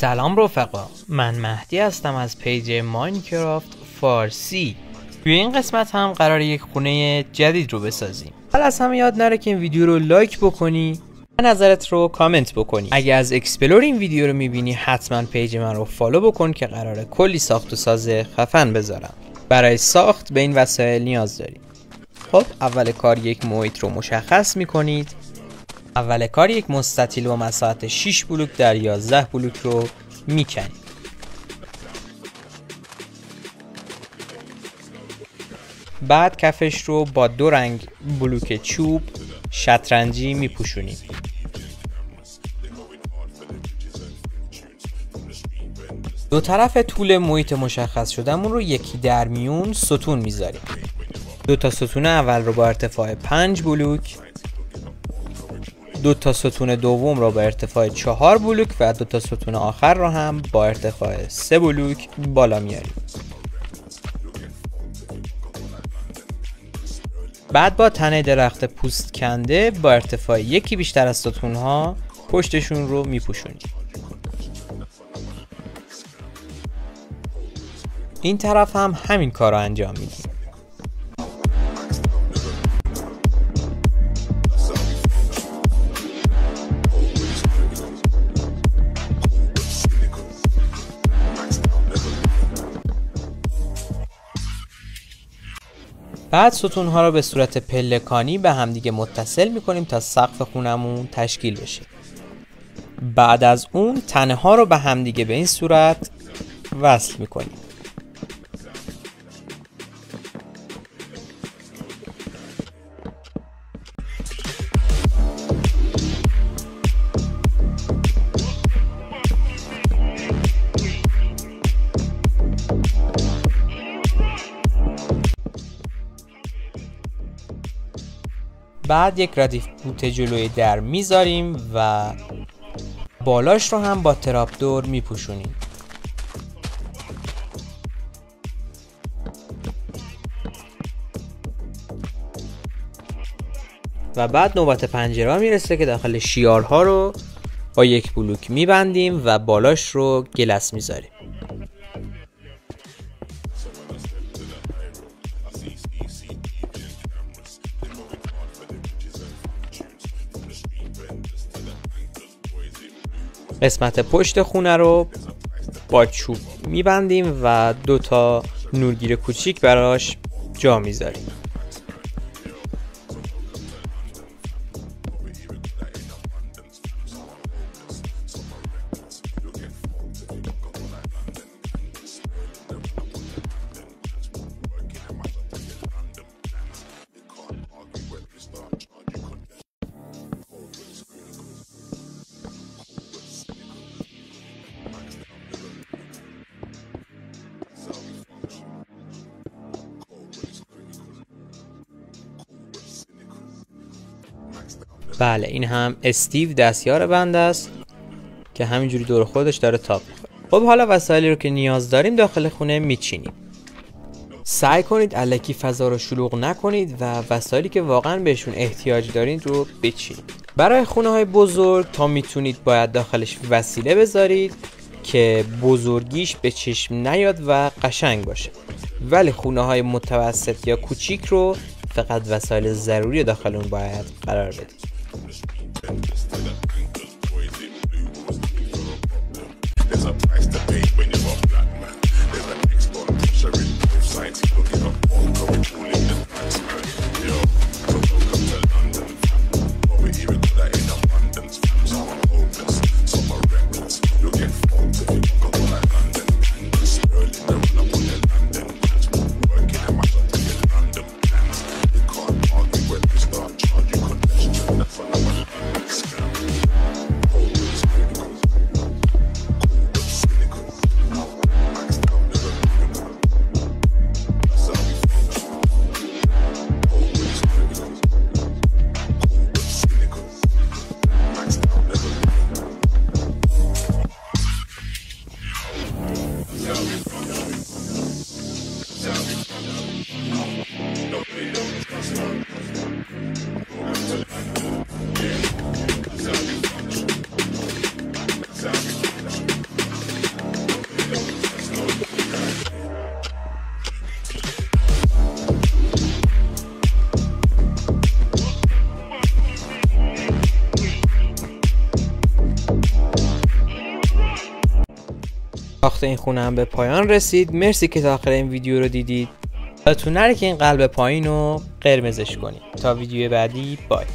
سلام رفقا، من مهدی هستم از پیج ماینکرافت فارسی. توی این قسمت هم قراره یک خونه جدید رو بسازیم. حالا از همه یاد نره که این ویدیو رو لایک بکنی و نظرت رو کامنت بکنی. اگه از اکسپلور این ویدیو رو میبینی حتما پیج من رو فالو بکن که قراره کلی ساخت و ساز خفن بذارم. برای ساخت به این وسایل نیاز داریم. خب اول کار یک محیط رو مشخص میکنید. اول کار یک مستطیل با مساحت 6 بلوک در 11 بلوک رو میکنید. بعد کفش رو با 2 رنگ بلوک چوب شطرنجی میپوشونیم. دو طرف طول محیط مشخص شدهمون رو یکی در میون ستون میذاریم. 2 تا ستون اول رو با ارتفاع 5 بلوک، 2 تا ستون دوم را با ارتفاع 4 بلوک و 2 تا ستون آخر را هم با ارتفاع 3 بلوک بالا میاریم. بعد با تنه درخت پوست کنده با ارتفاع یکی بیشتر از ستون ها پشتشون رو میپوشونیم. این طرف هم همین کار رو انجام میدیم. بعد ستون‌ها رو به صورت پلکانی به همدیگه متصل می‌کنیم تا سقف خونمون تشکیل بشه. بعد از اون تنه‌ها رو به همدیگه به این صورت وصل می‌کنیم. بعد یک ردیف بوت جلوی در میذاریم و بالاش رو هم با تراپدور میپوشونیم. و بعد نوبت پنجره میرسه که داخل شیارها رو با یک بلوک میبندیم و بالاش رو گلس میذاریم. قسمت پشت خونه رو با چوب میبندیم و 2 تا نورگیر کوچیک براش جا میذاریم. بله این هم استیو دستیار بنده است که همینجوری دور خودش داره تاب می‌خوره. خب حالا وسایلی رو که نیاز داریم داخل خونه میچینیم. سعی کنید الکی فضا رو شلوغ نکنید و وسایلی که واقعا بهشون احتیاج دارید رو بچینید. برای خونه‌های بزرگ تا میتونید باید داخلش وسیله بذارید که بزرگیش به چشم نیاد و قشنگ باشه. ولی خونه‌های متوسط یا کوچیک رو فقط وسایل ضروری داخل اون باید قرار بدید. ساخت این خونه هم به پایان رسید. مرسی که تا آخر این ویدیو رو دیدید. یادتون نره که این قلب پایین رو قرمزش کنید. تا ویدیو بعدی، بای.